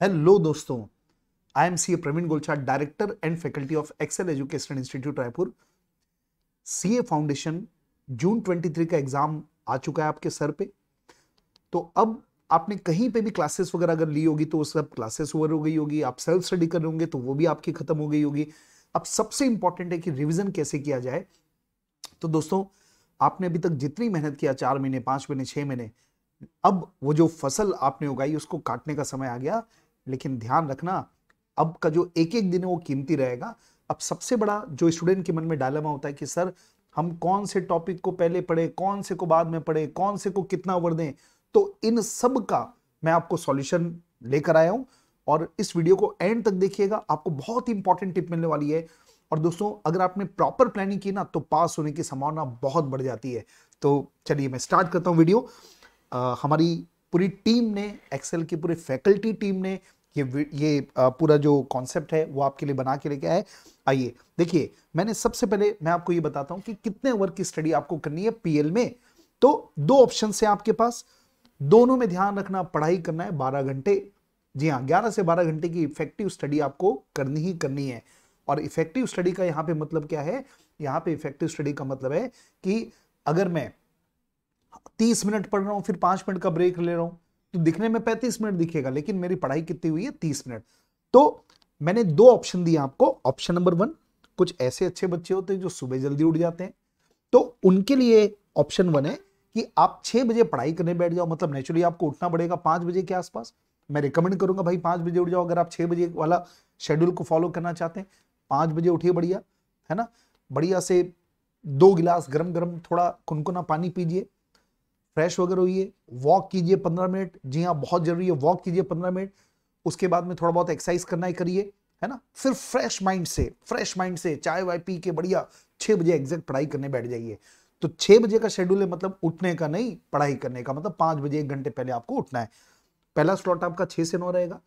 Hello दोस्तों, I am C Praveen Golchha, director and faculty of Excel education institute Raipur. CA foundation June 23 का exam आ चुका है आपके सर पे। तो अब आपने कहीं पे भी क्लासेस वगैरह अगर ली होगी तो वो सब क्लासेस ओवर हो गई होगी, आप सेल्फ स्टडी कर रहे होंगे तो वो भी आपकी खत्म हो गई होगी। अब सबसे इंपॉर्टेंट है कि रिवीजन कैसे किया जाए। तो दोस्तों, आपने अभी तक जितनी मेहनत किया, 4 महीने, 5 महीने, 6 महीने, अब वो जो फसल आपने उगाई उसको काटने का समय आ गया। लेकिन ध्यान रखना, अब का जो एक एक दिन है वो कीमती रहेगा। अब सबसे बड़ा जो स्टूडेंट के मन में डायलेमा होता है कि सर हम कौन से टॉपिक को पहले पढ़े, कौन से को बाद में पढ़े, कौन से को कितना ओवर दें, तो इन सब का मैं आपको सॉल्यूशन लेकर आया हूं। और इस वीडियो को एंड तक देखिएगा, आपको बहुत ही इंपॉर्टेंट टिप मिलने वाली है। और दोस्तों, अगर आपने प्रॉपर प्लानिंग की ना तो पास होने की संभावना बहुत बढ़ जाती है। तो चलिए मैं स्टार्ट करता हूं वीडियो। हमारी पूरी टीम ने, एक्सेल की पूरी फैकल्टी टीम ने ये पूरा जो कॉन्सेप्ट है वो आपके लिए बना के लेके आए। आइए देखिए, मैंने सबसे पहले मैं आपको ये बताता हूं कि कितने ओवर की स्टडी आपको करनी है पीएल में। तो दो ऑप्शन है आपके पास, दोनों में ध्यान रखना, पढ़ाई करना है 12 घंटे। जी हाँ, 11 से 12 घंटे की इफेक्टिव स्टडी आपको करनी ही करनी है। और इफेक्टिव स्टडी का यहाँ पे मतलब क्या है? यहाँ पे इफेक्टिव स्टडी का मतलब है कि अगर मैं 30 मिनट पढ़ रहा हूं, फिर 5 मिनट का ब्रेक ले रहा हूं, तो दिखने में 35 मिनट दिखेगा, लेकिन मेरी पढ़ाई कितनी हुई है? 30 मिनट। तो मैंने दो ऑप्शन दिए आपको। ऑप्शन नंबर 1, कुछ ऐसे अच्छे बच्चे होते हैं जो सुबह जल्दी उठ जाते हैं, तो उनके लिए ऑप्शन 1 है कि आप 6 बजे पढ़ाई करने बैठ जाओ। मतलब नेचुरली आपको उठना पड़ेगा 5 बजे के आसपास। मैं रिकमेंड करूंगा भाई 5 बजे उठ जाओ। अगर आप 6 बजे वाला शेड्यूल को फॉलो करना चाहते हैं, 5 बजे उठिए, बढ़िया है ना। बढ़िया से 2 गिलास गरम गरम थोड़ा कुनकुना पानी पीजिए, फ्रेश वगैरह होइए, वॉक कीजिए 15 मिनट। जी हाँ, बहुत जरूरी है, वॉक कीजिए 15 मिनट। उसके बाद में थोड़ा बहुत एक्सरसाइज करना ही करिए, है ना। फिर फ्रेश माइंड से चाय वाय पी के बढ़िया 6 बजे एग्जैक्ट पढ़ाई करने बैठ जाइए। तो 6 बजे का शेड्यूल है, मतलब उठने का नहीं, पढ़ाई करने का। मतलब 5 बजे 1 घंटे पहले आपको उठना है। पहला स्लॉट आपका 6 से 9 रहेगा।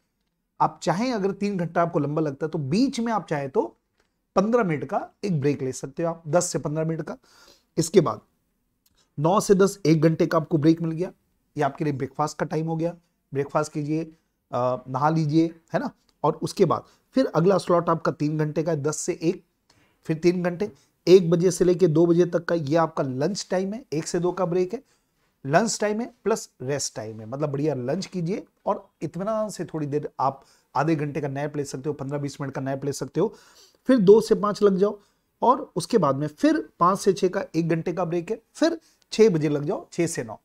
आप चाहें, अगर 3 घंटा आपको लंबा लगता है तो बीच में आप चाहे तो 15 मिनट का एक ब्रेक ले सकते हो, आप 10 से 15 मिनट का। इसके बाद 9 से 10 1 घंटे का आपको ब्रेक मिल गया। ये आपके लिए ब्रेकफास्ट का टाइम हो गया। ब्रेकफास्ट कीजिए, नहा लीजिए, है ना। और उसके बाद फिर अगला स्लॉट आपका 3 घंटे का है, 10 से 1, फिर 3 घंटे। 1 बजे से लेके 2 बजे तक का ये आपका लंच टाइम है। 1 से 2 का ब्रेक है, लंच टाइम है प्लस रेस्ट टाइम है। मतलब बढ़िया लंच कीजिए और इत्मीनान से थोड़ी देर आप आधे घंटे का नैप ले सकते हो, 15-20 मिनट का नैप ले सकते हो। फिर 2 से 5 लग जाओ, और उसके बाद में फिर 5 से 6 का 1 घंटे का ब्रेक है। फिर 6 बजे लग जाओ, 6 से 9,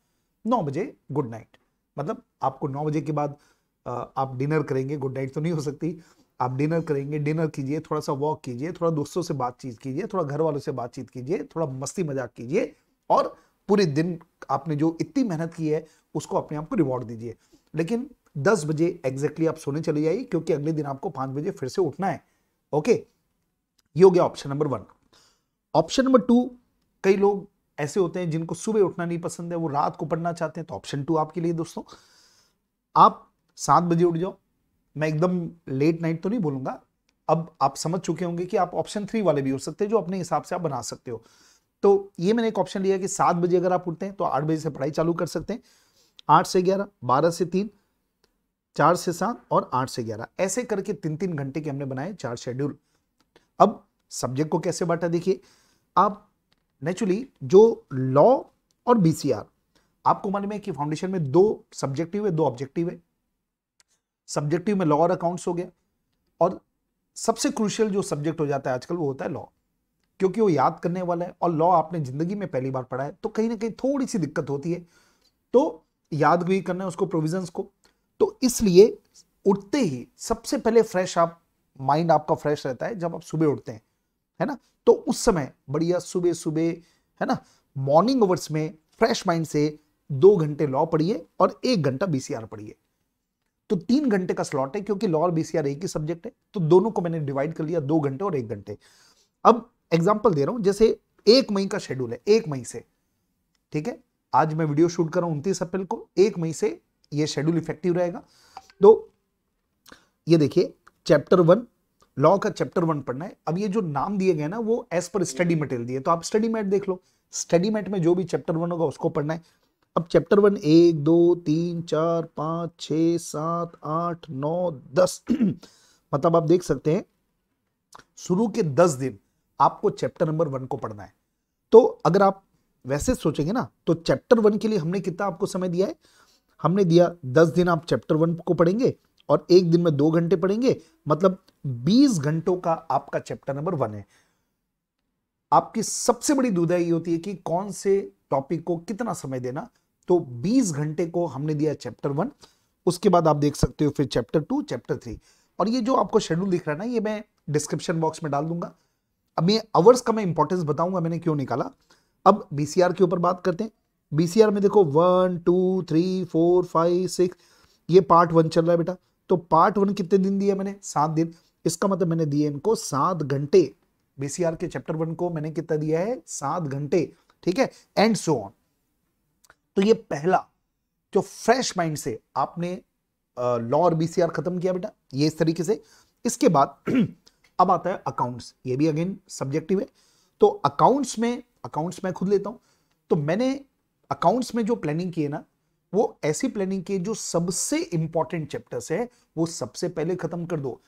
9 बजे गुड नाइट। मतलब आपको 9 बजे के बाद आप डिनर करेंगे, गुड नाइट तो नहीं हो सकती। आप डिनर करेंगे, डिनर कीजिए, थोड़ा सा वॉक कीजिए, थोड़ा दोस्तों से बातचीत कीजिए, थोड़ा घर वालों से बातचीत कीजिए, थोड़ा मस्ती मजाक कीजिए, और पूरे दिन आपने जो इतनी मेहनत की है उसको अपने आप को रिवॉर्ड दीजिए। लेकिन 10 बजे एग्जैक्टली आप सोने चले जाइए, क्योंकि अगले दिन आपको 5 बजे फिर से उठना है। ओके, ये हो गया ऑप्शन नंबर 1। ऑप्शन नंबर 2, कई लोग ऐसे होते हैं जिनको सुबह उठना नहीं पसंद है, वो रात को पढ़ना चाहते हैं। तो ऑप्शन 2 आपके लिए दोस्तों, आप 7 बजे उठ जाओ। मैं एकदम लेट नाइट तो नहीं बोलूंगा। अब आप समझ चुके होंगे कि आप ऑप्शन 3 वाले भी हो सकते हैं, जो अपने हिसाब से आप बना सकते हो। तो ये मैंने एक ऑप्शन लिया कि 7 बजे अगर आप उठते हैं तो 8 बजे से पढ़ाई चालू कर सकते हैं। 8 से 11, 12 से 3, 4 से 7 और 8 से 11, ऐसे करके 3-3 घंटे के हमने बनाए 4 शेड्यूल। अब सब्जेक्ट को कैसे बांटा देखिए। आप नेचुरली जो लॉ और बीसीआर, आपको मालूम है कि फाउंडेशन में 2 सब्जेक्टिव है, 2 ऑब्जेक्टिव है। सब्जेक्टिव में लॉ और अकाउंट्स हो गया, और सबसे क्रूशियल जो सब्जेक्ट हो जाता है आजकल वो होता है लॉ, क्योंकि वो याद करने वाला है। और लॉ आपने जिंदगी में पहली बार पढ़ा है, तो कहीं ना कहीं थोड़ी सी दिक्कत होती है, तो याद भी करना है उसको, प्रोविजंस को। तो इसलिए उठते ही सबसे पहले फ्रेश आप, माइंड आपका फ्रेश रहता है जब आप सुबह उठते हैं, है ना। तो उस समय बढ़िया सुबह सुबह, है ना, मॉर्निंग आवर्स में फ्रेश माइंड से 2 घंटे लॉ पढ़िए और 1 घंटा बीसीआर पढ़िए। तो 3 घंटे का स्लॉट है, क्योंकि लॉ और बीसीआर एक ही सब्जेक्ट है, तो दोनों को मैंने डिवाइड कर लिया, 2 घंटे और 1 घंटे। अब एग्जाम्पल दे रहा हूं, जैसे 1 मई का शेड्यूल है, 1 मई से, ठीक है, आज मैं वीडियो शूट कर रहा हूं 29 अप्रैल को, 1 मई से ये शेड्यूल इफेक्टिव रहेगा। तो ये देखिए, चैप्टर 1, लॉ का चैप्टर 1 पढ़ना है। अब ये जो नाम दिए गए ना, वो एज पर स्टडी मटेरियल दिए, तो आप स्टडी मैट देख लो। स्टडी मैट में जो भी चैप्टर 1 होगा उसको पढ़ना है। अब चैप्टर 1 1 2 3 4 5 6 7 8 9 10 मतलब आप देख सकते हैं शुरू के 10 दिन आपको चैप्टर नंबर 1 को पढ़ना है। तो अगर आप वैसे सोचेंगे ना तो चैप्टर 1 के लिए हमने कितना आपको समय दिया है, हमने दिया 10 दिन आप चैप्टर 1 को पढ़ेंगे और एक दिन में 2 घंटे पढ़ेंगे, मतलब 20 घंटों का आपका चैप्टर नंबर 1 है। आपकी सबसे बड़ी दुविधा ये होती है कि कौन से टॉपिक को कितना समय देना, तो 20 घंटे को हमने दिया चैप्टर 1, उसके बाद आप देख सकते हो फिर चैप्टर 2 चैप्टर 3, और ये जो आपको शेड्यूल दिख रहा है ना ये मैं डिस्क्रिप्शन बॉक्स में डाल दूंगा। अब ये आवर्स का मैं इंपॉर्टेंस बताऊंगा मैंने क्यों निकाला। अब बीसीआर के ऊपर बात करते हैं। बीसीआर में देखो 1 2 3 4 5 6 ये पार्ट 1 चल रहा है बेटा। तो पार्ट 1 कितने दिन दिया मैंने, 7 दिन। इसका मतलब मैंने दिए इनको 7 घंटे। बीसीआर के चैप्टर 1 को मैंने कितना दिया है, 7 घंटे, ठीक है, एंड सो ऑन। तो ये पहला जो फ्रेश माइंड से आपने लॉ और बीसीआर खत्म किया बेटा, ये इस तरीके से। इसके बाद अब आता है अकाउंट्स, ये भी अगेन सब्जेक्टिव है। तो अकाउंट्स में खुद लेता हूं। तो मैंने अकाउंट्स में जो प्लानिंग की है ना, वो ऐसी प्लानिंग की जो सबसे इंपॉर्टेंट चैप्टर्स है वो सबसे पहले खत्म कर दो।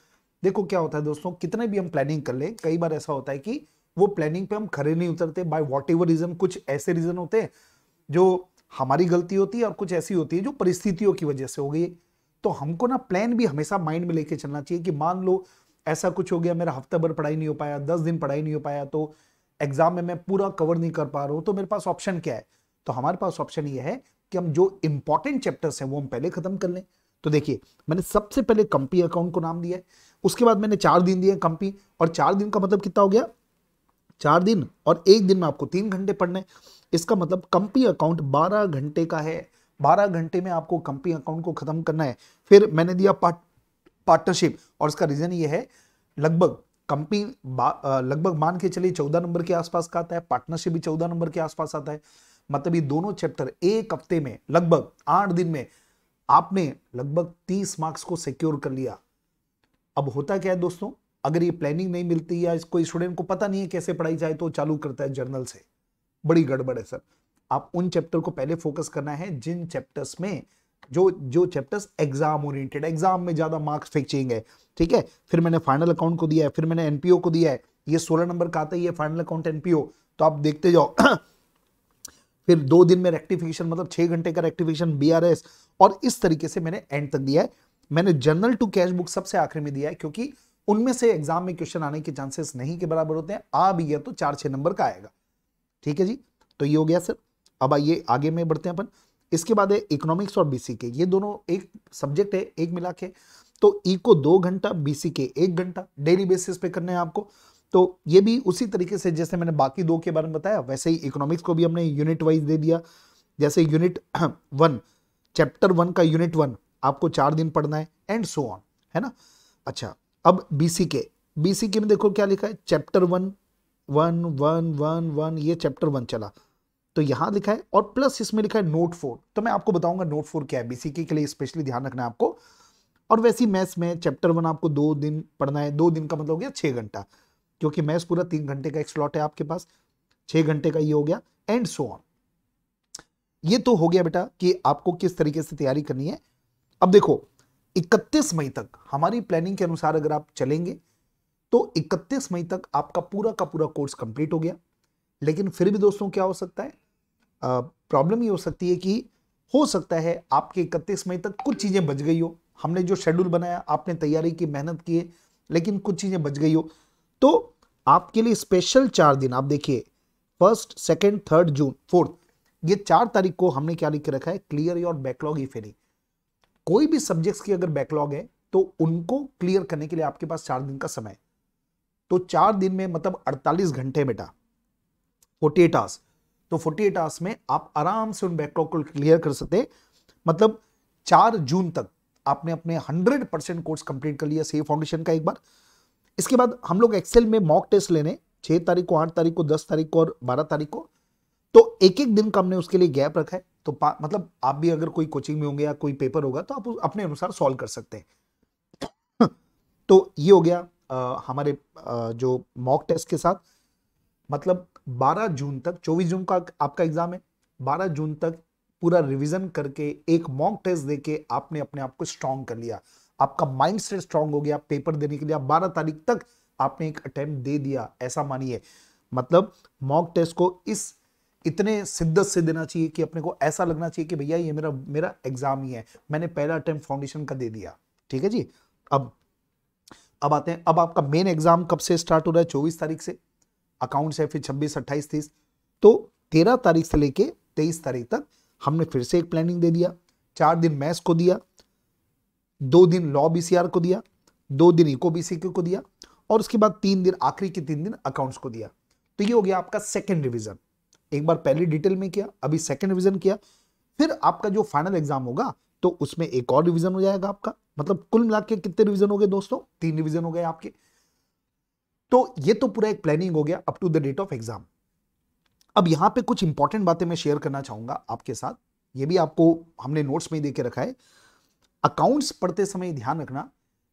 देखो क्या होता है दोस्तों, कितने भी हम प्लानिंग कर ले, कई बार ऐसा होता है कि वो प्लानिंग पे हम खरे नहीं उतरते बाय वॉट एवर रीजन। कुछ ऐसे रीजन होते हैं जो हमारी गलती होती है और कुछ ऐसी होती है जो परिस्थितियों की वजह से हो गई। तो हमको ना प्लान भी हमेशा माइंड में लेके चलना चाहिए कि मान लो ऐसा कुछ हो गया, मेरा हफ्ता भर पढ़ाई नहीं हो पाया, 10 दिन पढ़ाई नहीं हो पाया, तो एग्जाम में मैं पूरा कवर नहीं कर पा रहा हूं, तो मेरे पास ऑप्शन क्या है। तो हमारे पास ऑप्शन ये है कि हम जो इंपॉर्टेंट चैप्टर्स हैं वो हम पहले खत्म कर लें। तो देखिए मैंने सबसे पहले कंपनी अकाउंट को नाम दिया है, उसके बाद मैंने 4 दिन दिए कंपनी, और 4 दिन का मतलब कितना हो गया, 4 दिन और एक दिन में आपको 3 घंटे पढ़ने। इसका मतलब कंपनी अकाउंट 12 घंटे का है। 12 घंटे में आपको कंपनी अकाउंट को खत्म करना है। फिर मैंने दिया पार्टनरशिप, और इसका रीजन ये है लगभग कंपनी लगभग मान के चलिए 14 नंबर के आसपास का आता है, पार्टनरशिप भी 14 नंबर के आसपास आता है। मतलब ये दोनों चैप्टर एक हफ्ते में लगभग 8 दिन में आपने लगभग 30 मार्क्स को सिक्योर कर लिया। अब होता क्या है दोस्तों, अगर ये प्लानिंग नहीं मिलती या कोई स्टूडेंट को पता नहीं है कैसे पढ़ाई जाए तो चालू करता है जर्नल से, बड़ी गड़बड़ है सर। आप उन चैप्टर को पहले फोकस करना है जिन चैप्टर्स में जो चैप्टर्स एग्जाम ओरिएंटेड, एग्जाम में ज्यादा मार्क्स फेंचेंगे, ठीक है। फिर मैंने फाइनल अकाउंट को दिया है, फिर मैंने एनपीओ को दिया है, ये 16 नंबर का आता है, ये फाइनल अकाउंट एनपीओ, तो आप देखते जाओ। फिर 2 दिन में रेक्टिफिकेशन, मतलब 6 घंटे का रेक्टिफिकेशन, बीआरएस, और इस तरीके से मैंने एंड तक दिया है। मैंने जर्नल टू कैश बुक सबसे आखिर में दिया है क्योंकि उनमें से एग्जाम में क्वेश्चन आने के चांसेस नहीं के बराबर होते हैं, आ भी गया तो 4-6 नंबर का आएगा, ठीक है जी। तो ये हो गया सर। अब आइए आगे में बढ़ते हैं अपन। इसके बाद है इकोनॉमिक्स और बीसीके, ये दोनों एक सब्जेक्ट है एक मिला के। तो ई को 2 घंटा, बीसीके 1 घंटा डेली बेसिस पे करने हैं आपको। तो ये भी उसी तरीके से जैसे मैंने बाकी 2 के बारे में बताया, वैसे ही इकोनॉमिक्स को भी हमने यूनिट वाइज दे दिया। जैसे यूनिट 1 चैप्टर 1 का यूनिट 1 आपको 4 दिन पढ़ना है, एंड सो ऑन, है ना। अच्छा, अब बीसीके में देखो क्या लिखा है, चैप्टर 1 1 1 1 1, ये चैप्टर 1 चला, तो यहां लिखा है, और प्लस इसमें लिखा है नोट 4। तो मैं आपको बताऊंगा नोट 4 क्या है, बीसीके के लिए स्पेशली ध्यान रखना है आपको। और वैसी मैथ्स में चैप्टर 1 आपको 2 दिन पढ़ना है, 2 दिन का मतलब हो गया 6 घंटा, क्योंकि मैथ्स पूरा 3 घंटे का एक स्लॉट है आपके पास, 6 घंटे का ये हो गया, एंड सो ऑन। ये तो हो गया बेटा कि आपको किस तरीके से तैयारी करनी है। अब देखो 31 मई तक हमारी प्लानिंग के अनुसार अगर आप चलेंगे तो 31 मई तक आपका पूरा का पूरा कोर्स कंप्लीट हो गया। लेकिन फिर भी दोस्तों क्या हो सकता है, प्रॉब्लम ये हो सकती है कि हो सकता है आपके 31 मई तक कुछ चीजें बच गई हो। हमने जो शेड्यूल बनाया, आपने तैयारी की, मेहनत की है, लेकिन कुछ चीजें बच गई हो, तो आपके लिए स्पेशल 4 दिन आप देखिए, 1, 2, 3 जून 4, ये 4 तारीख को हमने क्या लिख के रखा है, clear your backlog if any. कोई भी सब्जेक्ट्स की अगर बैकलॉग है तो उनको क्लियर करने के लिए आपके पास 4 दिन का समय। तो 4 दिन में मतलब 48 घंटे बेटा, 48 आवर्स। तो 48 आवर्स में आप आराम से उन बैकलॉग को क्लियर कर सकते हैं। मतलब 4 जून तक आपने अपने 100% कोर्स कंप्लीट कर लिया सीए फाउंडेशन का एक बार। इसके बाद हम लोग एक्सेल में मॉक टेस्ट लेने 6 तारीख को, 8 तारीख को, 10 तारीख को और 12 तारीख को। तो एक एक दिन का हमने उसके लिए गैप रखा है। तो मतलब आप भी अगर कोई कोचिंग में होंगे या कोई पेपर होगा तो आप अपने अनुसार सॉल्व कर सकते हैं। तो ये हो गया हमारे जो मॉक टेस्ट के साथ, मतलब 12 जून तक, 24 जून का आपका एग्जाम है, 12 जून तक पूरा रिवीजन करके एक मॉक टेस्ट देके आपने अपने आप को स्ट्रांग कर लिया, आपका माइंड सेट स्ट्रांग हो गया, पेपर देने के लिए आप 12 तारीख तक आपने एक अटेम्प्ट दे दिया, ऐसा मानिए। मतलब मॉक टेस्ट को इस इतने शिद्दत से देना चाहिए कि अपने को ऐसा लगना चाहिए कि भैया ये मेरा एग्जाम ही है, मैंने पहला अटेम्प्ट फाउंडेशन का दे दिया। ठीक है जी। अब आते हैं, अब आपका मेन एग्जाम कब से स्टार्ट हो रहा है? 24 तारीख से अकाउंट्स है, फिर 26, 28, 30, तो 13 तारीख से लेके 23 तारीख तक हमने फिर से एक प्लानिंग दे दिया। 4 दिन मैथ्स को दिया, 2 दिन लॉ बीसीआर को दिया, 2 दिन इको बीसीक्यू को दिया, और उसके बाद 3 दिन, आखिरी के 3 दिन अकाउंट्स को दिया। तो ये हो गया आपका सेकेंड रिवीजन। एक बार पहले डिटेल में किया, अभी सेकेंड रिवीजन किया, फिर आपका जो फाइनल एग्जाम होगा तो उसमें एक और रिवीजन हो जाएगा आपका। मतलब कुल मिला के कितने रिवीजन हो गए दोस्तों? 3 रिवीजन हो गए आपके। तो ये तो पूरा एक प्लानिंग हो गया up to the date of exam. अब यहां पे कुछ इंपॉर्टेंट बातें मैं शेयर करना चाहूंगा आपके साथ, ये भी आपको हमने नोट्स में ही दे के रखा है। अकाउंट्स पढ़ते समय ध्यान रखना,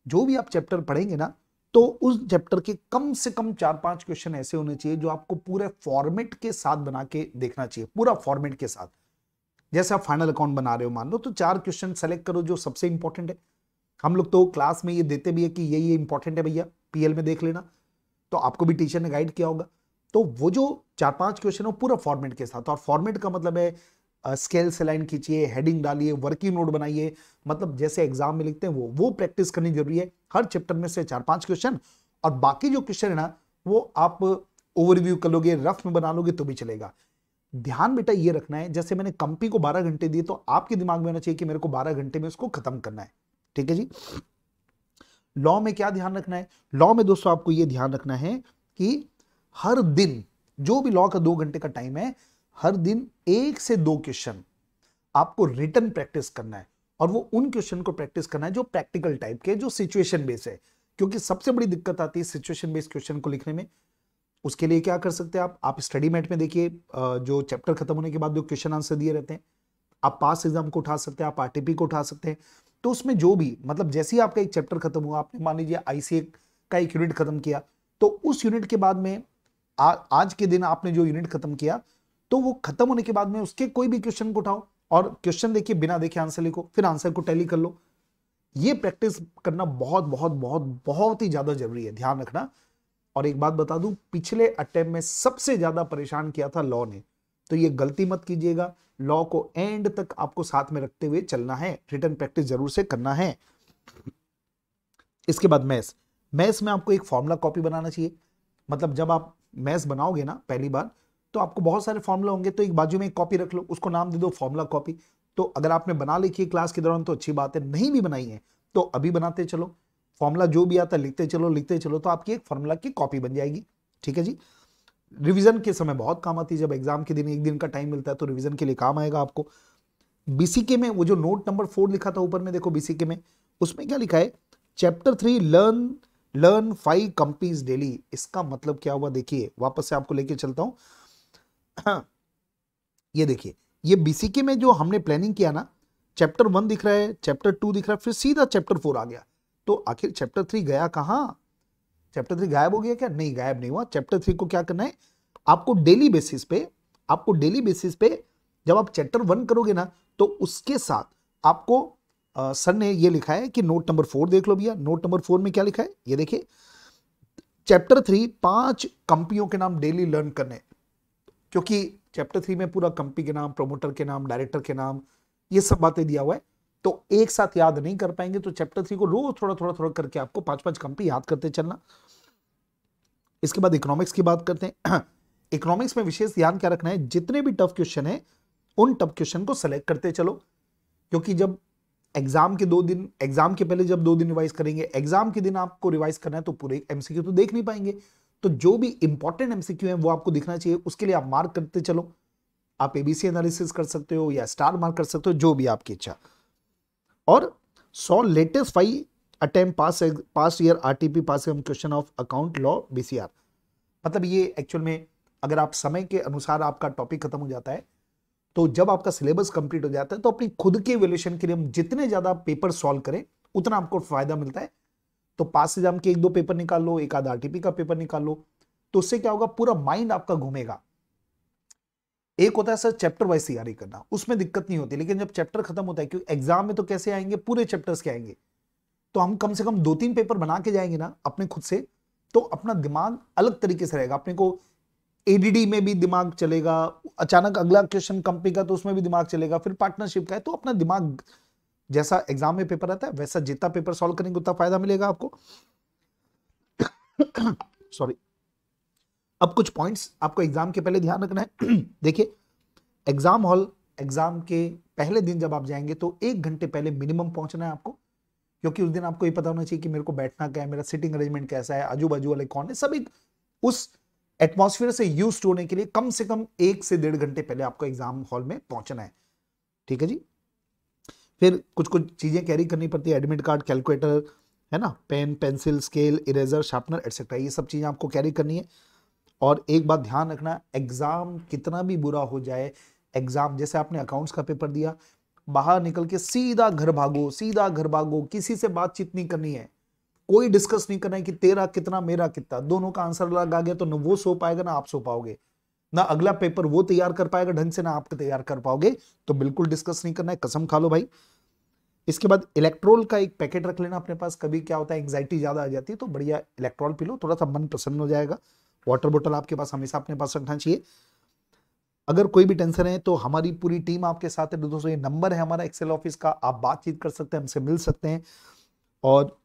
जो भी आप चैप्टर पढ़ेंगे ना, तो उस चैप्टर के कम से कम 4-5 क्वेश्चन ऐसे होने चाहिए जो आपको पूरे फॉर्मेट के साथ बना के देखना चाहिए, पूरा फॉर्मेट के साथ। जैसे आप फाइनल अकाउंट बना रहे हो मान लो, तो 4 क्वेश्चन सेलेक्ट करो जो सबसे इंपॉर्टेंट है। हम लोग तो क्लास में ये देते भी है कि ये इंपॉर्टेंट है भैया, पीएल में देख लेना, तो आपको भी टीचर ने गाइड किया होगा। तो वो जो 4-5 क्वेश्चन है पूरा फॉर्मेट के साथ, और फॉर्मेट का मतलब है स्केल से लाइन खींचिए, हेडिंग डालिए, वर्किंग नोट बनाइए, मतलब जैसे एग्जाम में लिखते हैं वो प्रैक्टिस करनी जरूरी है। हर चैप्टर में से 4-5 क्वेश्चन, और बाकी जो क्वेश्चन है ना वो आप ओवरव्यू कर लोगे, रफ में बना लोगे तो भी चलेगा। ध्यान बेटा ये रखना है, जैसे मैंने कंपी को 12 घंटे दिए तो आपके दिमाग में होना चाहिए कि मेरे को 12 घंटे में उसको खत्म करना है। ठीक है जी। लॉ में क्या ध्यान रखना है? लॉ में दोस्तों आपको ये ध्यान रखना है कि हर दिन, जो भी लॉ का 2 घंटे का टाइम है, हर दिन 1 से 2 क्वेश्चन आपको रिटन प्रैक्टिस करना है, और वो उन क्वेश्चन को प्रैक्टिस करना है जो प्रैक्टिकल टाइप के, जो सिचुएशन बेस है, क्योंकि सबसे बड़ी दिक्कत आती है सिचुएशन बेस्ड क्वेश्चन को लिखने में। उसके लिए क्या कर सकते हैं आप स्टडी मैट में देखिए, जो चैप्टर खत्म होने के बाद जो क्वेश्चन आंसर दिए रहते हैं, आप पास एग्जाम को उठा सकते हैं, आप आरटीपी को उठा सकते हैं। तो उसमें जो भी, मतलब जैसे ही आपका एक चैप्टर खत्म हुआ, आपने मान लीजिए आईसीए का एक यूनिट खत्म किया, तो उस यूनिट के बाद में आज के दिन आपने जो यूनिट खत्म किया, तो वो खत्म होने के बाद में उसके कोई भी क्वेश्चन को उठाओ और क्वेश्चन देखिए, बिना देखे आंसर लिखो, फिर आंसर को टैली कर लो। ये प्रैक्टिस करना बहुत बहुत बहुत बहुत ही ज्यादा जरूरी है, ध्यान रखना। और एक बात बता दूं, पिछले अटेम्प्ट में सबसे ज्यादा परेशान किया था लॉ ने, तो ये गलती मत कीजिएगा। लॉ को एंड तक आपको साथ में रखते हुए चलना है, रिटन प्रैक्टिस जरूर से करना है। इसके बाद मैथ्स में आपको एक फॉर्मूला कॉपी बनाना चाहिए। मतलब जब आप मैथ्स बनाओगे ना पहली बार, तो आपको बहुत सारे फॉर्मूला होंगे, तो एक बाजू में एक कॉपी रख लो, उसको नाम दे दो फॉर्मूला कॉपी। तो अगर आपने बना लिखी है क्लास के दौरान तो अच्छी बात है, नहीं भी बनाई है तो अभी बनाते चलो, फॉर्मूला जो भी आता है लिखते चलो, तो आपकी एक फॉर्मूला की कॉपी बन जाएगी। ठीक है जी। रिवीजन के समय बहुत काम आती है, जब एग्जाम के दिन 1 दिन का टाइम मिलता है तो रिवीजन के लिए काम आएगा आपको। बीसीके में वो जो नोट नंबर 4 लिखा था ऊपर में, देखो बीसीके में, उसमें क्या लिखा है? Chapter 3 learn 5 companies daily. इसका मतलब क्या हुआ? देखिए वापस से आपको लेके चलता हूं। ये देखिए, ये बीसीके में जो हमने प्लानिंग किया ना, चैप्टर 1 दिख रहा है, चैप्टर 2 दिख रहा है, फिर सीधा चैप्टर 4 आ गया। तो आखिर चैप्टर 3 गया कहां? चैप्टर 3 गायब हो गया क्या? नहीं, गायब नहीं हुआ। चैप्टर 3 को क्या करना है आपको? डेली बेसिस पे जब आप चैप्टर 1 करोगे ना, तो उसके साथ आपको सर ने ये लिखा है कि नोट नंबर 4 देख लो भैया। नोट नंबर 4 में क्या लिखा है ये देखिए, चैप्टर 3 5 कंपनियों के नाम डेली लर्न करने, क्योंकि चैप्टर 3 में पूरा कंपनी के नाम, प्रोमोटर के नाम, डायरेक्टर के नाम, ये सब बातें दिया हुआ है। तो एक साथ याद नहीं कर पाएंगे, तो चैप्टर 3 को रोज थोड़ा थोड़ा थोड़ा करके आपको 5-5 कंपनी याद करते चलना। इसके बाद इकोनॉमिक्स की बात करते हैं। इकोनॉमिक्स में विशेष ध्यान क्या रखना है? जितने भी टफ क्वेश्चन है उन टफ क्वेश्चन को सेलेक्ट करते चलो, क्योंकि जब एग्जाम के 2 दिन, एग्जाम के पहले जब 2 दिन रिवाइज करेंगे, एग्जाम के दिन आपको रिवाइज करना है, तो पूरे एमसीक्यू तो देख नहीं पाएंगे। तो जो भी इंपॉर्टेंट एमसीक्यू है वो आपको दिखना चाहिए, उसके लिए आप मार्क करते चलो। आप एबीसी एनालिसिस कर सकते हो या स्टार मार्क कर सकते हो, जो भी आपकी इच्छा। और 100 latest 5 attempt past year RTP past question of account law BCR. मतलब ये एक्चुअल में अगर आप समय के अनुसार आपका टॉपिक खत्म हो जाता है, तो जब आपका सिलेबस कंप्लीट हो जाता है, तो अपनी खुद के इवैल्यूएशन के लिए हम जितने ज्यादा पेपर सॉल्व करें उतना आपको फायदा मिलता है। तो पास एग्जाम के 1-2 पेपर निकाल लो, एक आधा आरटीपी का पेपर निकाल लो, तो उससे क्या होगा? पूरा माइंड आपका घूमेगा। एक होता है सर चैप्टर वाइज तैयारी करना, उसमें दिक्कत नहीं होती, लेकिन जब चैप्टर खत्म होता है, क्योंकि एग्जाम में तो कैसे आएंगे, पूरे चैप्टर्स के आएंगे, तो हम कम से कम 2-3 पेपर बना के जाएंगे ना अपने खुद से, तो अपना दिमाग अलग तरीके से रहेगा। अपने को एडीडी में भी दिमाग चलेगा, अचानक अगला क्वेश्चन कंपनी का तो उसमें भी दिमाग चलेगा, फिर पार्टनरशिप का है, तो अपना दिमाग जैसा एग्जाम में पेपर आता है वैसा जितना पेपर सॉल्व करेंगे उतना फायदा मिलेगा आपको। सॉरी। अब कुछ पॉइंट्स आपको एग्जाम के पहले ध्यान रखना है। देखिए, एग्जाम हॉल, एग्जाम के पहले दिन जब आप जाएंगे तो 1 घंटे पहले मिनिमम पहुंचना है आपको, क्योंकि उस दिन आपको ये पता होना चाहिए कि मेरे को बैठना क्या है, मेरा सिटिंग अरेंजमेंट कैसा है, आजू बाजू वाले कौन है, सब एक उस एटमॉस्फेयर से यूज्ड होने के लिए कम से कम 1 से 1.5 घंटे पहले आपको एग्जाम हॉल में पहुंचना है। ठीक है जी। फिर कुछ कुछ चीजें कैरी करनी पड़ती है, एडमिट कार्ड, कैलकुलेटर, है ना, pen, pencil, scale, eraser, sharpener etcetera, ये सब चीजें आपको कैरी करनी है। और एक बात ध्यान रखना, एग्जाम कितना भी बुरा हो जाए, एग्जाम जैसे आपने अकाउंट्स का पेपर दिया, बाहर निकल के सीधा घर भागो, सीधा घर भागो, किसी से बातचीत नहीं करनी है, कोई डिस्कस नहीं करना है कि तेरा कितना मेरा कितना, दोनों का आंसर अलग आ गया तो न वो सो पाएगा ना आप सो पाओगे, ना अगला पेपर वो तैयार कर पाएगा ढंग से, ना आप तैयार कर पाओगे, तो बिल्कुल डिस्कस नहीं करना है, कसम खा लो भाई। इसके बाद इलेक्ट्रोल का एक पैकेट रख लेना अपने पास, कभी क्या होता है एंग्जाइटी ज्यादा आ जाती है तो बढ़िया इलेक्ट्रोल पी लो, थोड़ा सा मन प्रसन्न हो जाएगा। वाटर बोतल आपके पास हमेशा अपने पास रखना चाहिए। अगर कोई भी टेंशन है तो हमारी पूरी टीम आपके साथ है दोस्तों, ये नंबर है हमारा एक्सेल ऑफिस का, आप बातचीत कर सकते हैं, हमसे मिल सकते हैं। और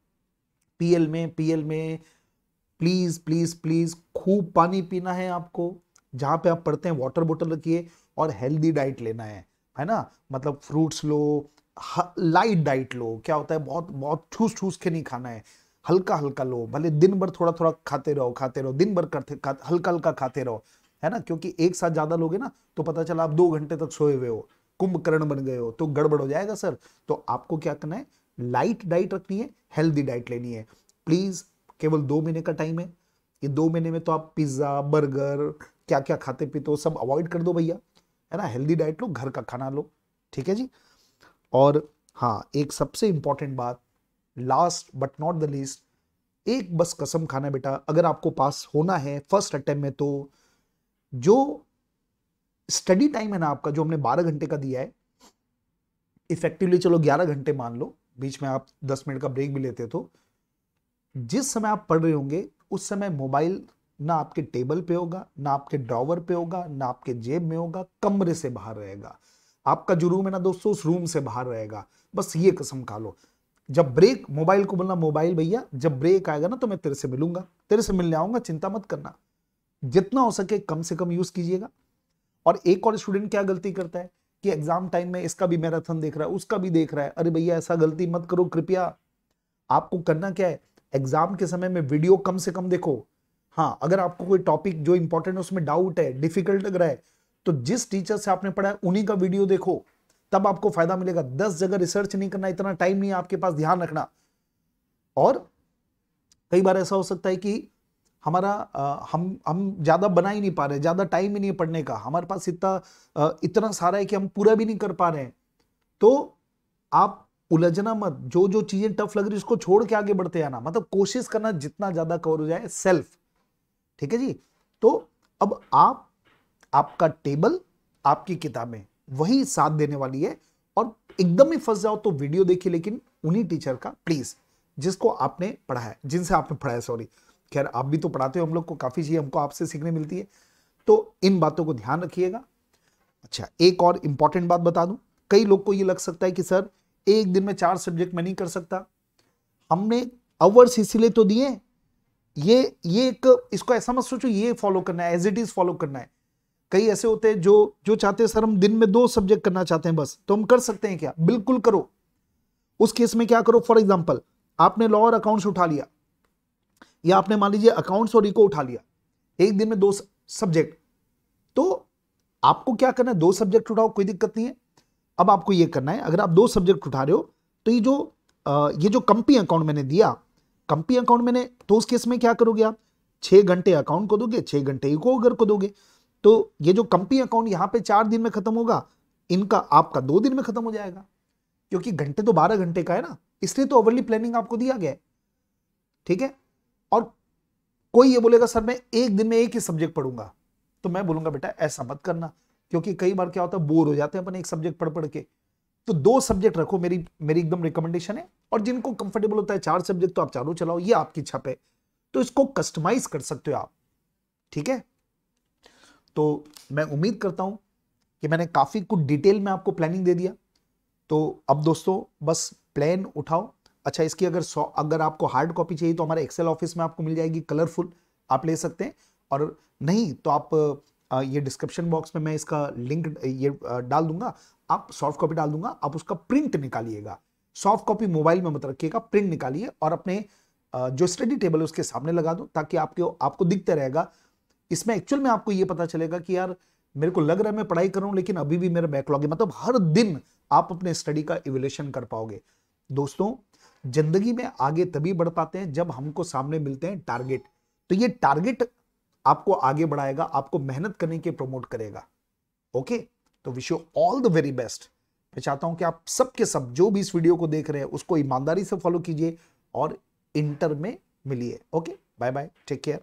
पीएल में प्लीज प्लीज प्लीज खूब पानी पीना है आपको, जहां पे आप पढ़ते हैं वाटर बोतल रखिए, और हेल्दी डाइट लेना है ना, मतलब फ्रूट्स लो, लाइट डाइट लो, क्या होता है बहुत बहुत ठूस ठूस के नहीं खाना है, हल्का हल्का लो, भले दिन भर थोड़ा थोड़ा खाते रहो, दिन भर हल्का हल्का खाते रहो, है ना, क्योंकि एक साथ ज्यादा लोगे ना तो पता चला आप 2 घंटे तक सोए हुए हो, कुंभकर्ण बन गए हो, तो गड़बड़ हो जाएगा सर। तो आपको क्या करना है, लाइट डाइट रखनी है, हेल्दी डाइट लेनी है। प्लीज, केवल 2 महीने का टाइम है, ये 2 महीने में तो आप पिज्जा, बर्गर, क्या क्या खाते पीते हो सब अवॉइड कर दो भैया, है ना, हेल्दी डाइट लो, घर का खाना लो। ठीक है जी। और हाँ, एक सबसे इंपॉर्टेंट बात, last but not the least, एक बस कसम खाना बेटा, अगर आपको पास होना है फर्स्ट अटेम्प्ट में, तो जो स्टडी टाइम है ना आपका, जो हमने 12 घंटे का दिया है, इफेक्टिवली चलो 11 घंटे मान लो, बीच में आप 10 मिनट का ब्रेक भी लेते, तो जिस समय आप पढ़ रहे होंगे उस समय मोबाइल ना आपके टेबल पे होगा, ना आपके ड्रॉवर पे होगा, ना आपके जेब में होगा, कमरे से बाहर रहेगा। आपका जो रूम है ना दोस्तों, उस रूम से बाहर रहेगा, बस ये कसम खा लो। जब ब्रेक, मोबाइल को बोलना मोबाइल भैया जब ब्रेक आएगा ना तो मैं तेरे से मिलूंगा, तेरे से मिलने आऊंगा, चिंता मत करना। जितना हो सके कम से कम यूज कीजिएगा। और एक और स्टूडेंट क्या गलती करता है कि एग्जाम टाइम में इसका भी मैराथन देख रहा है, उसका भी देख रहा है, अरे भैया ऐसा गलती मत करो कृपया। आपको करना क्या है, एग्जाम के समय में वीडियो कम से कम देखो। हाँ, अगर आपको कोई टॉपिक जो इंपॉर्टेंट है उसमें डाउट है, डिफिकल्ट लग रहा है, तो जिस टीचर से आपने पढ़ा है उन्हीं का वीडियो देखो, तब आपको फायदा मिलेगा। 10 जगह रिसर्च नहीं करना, इतना टाइम नहीं है आपके पास, ध्यान रखना। और कई बार ऐसा हो सकता है कि हमारा हम ज्यादा बना ही नहीं पा रहे, ज्यादा टाइम ही नहीं है पढ़ने का, हमारे पास इतना सारा है कि हम पूरा भी नहीं कर पा रहे हैं। तो आप उलझना मत, जो जो चीजें टफ लग रही है उसको छोड़ के आगे बढ़ते आना, मतलब कोशिश करना जितना ज्यादा कवर हो जाए सेल्फ। ठीक है जी। तो अब आपका टेबल, आपकी किताबें वही साथ देने वाली है। और एकदम ही फंस जाओ तो वीडियो देखिए, लेकिन उन्हीं टीचर का प्लीज जिसको आपने पढ़ा है, जिनसे आपने पढ़ा है, सॉरी, खैर आप भी तो पढ़ाते हो, हम लोग को काफी चीजें हमको आपसे सीखने मिलती है, तो इन बातों को ध्यान रखिएगा। अच्छा, एक और इंपॉर्टेंट बात बता दूं, कई लोग को ये लग सकता है कि सर एक दिन में 4 सब्जेक्ट मैं नहीं कर सकता, हमने अवर्स इसीलिए तो दिए, ये एक, इसको ऐसा मत सोचो ये फॉलो करना है, एज इट इज फॉलो करना है। कई ऐसे होते हैं जो चाहते हैं सर हम दिन में 2 सब्जेक्ट करना चाहते हैं बस, तो हम कर सकते हैं क्या, बिल्कुल करो। उस केस में क्या करो, फॉर एग्जाम्पल आपने लॉ और अकाउंट्स उठा लिया, या आपने मान लीजिए अकाउंट्स और इको उठा लिया, एक दिन में 2 सब्जेक्ट, तो आपको क्या करना है, 2 सब्जेक्ट उठाओ, कोई दिक्कत नहीं है। अब आपको ये करना है, अगर आप 2 सब्जेक्ट उठा रहे हो तो ये जो कंपनी अकाउंट मैंने दिया, कंपनी अकाउंट मैंने, तो उस केस में क्या करोगे आप, 6 घंटे अकाउंट को दोगे, 6 घंटे इको अगर को दोगे, तो ये जो कंपनी अकाउंट यहां पे 4 दिन में खत्म होगा, इनका आपका 2 दिन में खत्म हो जाएगा, क्योंकि घंटे तो 12 घंटे का है ना, इसलिए तो ओवरली प्लानिंग आपको दिया गया है। ठीक है। और कोई ये बोलेगा सर मैं एक दिन में एक ही सब्जेक्ट पढ़ूंगा, तो मैं बोलूंगा बेटा ऐसा मत करना, क्योंकि कई बार क्या होता है बोर हो जाते हैं अपन एक सब्जेक्ट पढ़ पढ़ के। तो 2 सब्जेक्ट रखो, मेरी एकदम रिकमेंडेशन है। और जिनको कंफर्टेबल होता है 4 सब्जेक्ट तो आप चारों चलाओ, ये आपकी इच्छा पे। तो इसको कस्टमाइज कर सकते हो आप, ठीक है। तो मैं उम्मीद करता हूं कि मैंने काफी कुछ डिटेल में आपको प्लानिंग दे दिया। तो अब दोस्तों बस प्लान उठाओ। अच्छा, इसकी अगर आपको हार्ड कॉपी चाहिए तो हमारे एक्सेल ऑफिस में आपको मिल जाएगी, कलरफुल, आप ले सकते हैं। और नहीं तो आप ये डिस्क्रिप्शन बॉक्स में मैं इसका लिंक ये डाल दूंगा, आप सॉफ्ट कॉपी डाल दूंगा, आप उसका प्रिंट निकालिएगा। सॉफ्ट कॉपी मोबाइल में मत रखिएगा, प्रिंट निकालिए और अपने जो स्टडी टेबल है उसके सामने लगा दो, ताकि आपको दिखता रहेगा। इसमें एक्चुअल में आपको ये पता चलेगा कि यार मेरे को लग रहा है मैं पढ़ाई कर रहा हूं लेकिन अभी भी मेरा बैकलॉग है। मतलब हर दिन आप अपने स्टडी का इवैल्यूएशन कर पाओगे। दोस्तों, जिंदगी में आगे तभी बढ़ पाते हैं जब हमको सामने मिलते हैं टारगेट। तो ये टारगेट आपको आगे बढ़ाएगा, आपको मेहनत करने के प्रमोट करेगा। ओके, तो wish you all the very best. मैं चाहता हूं कि आप सबके सब जो भी इस वीडियो को देख रहे हैं उसको ईमानदारी से फॉलो कीजिए और इंटर में मिलिए। Okay, bye bye, take care.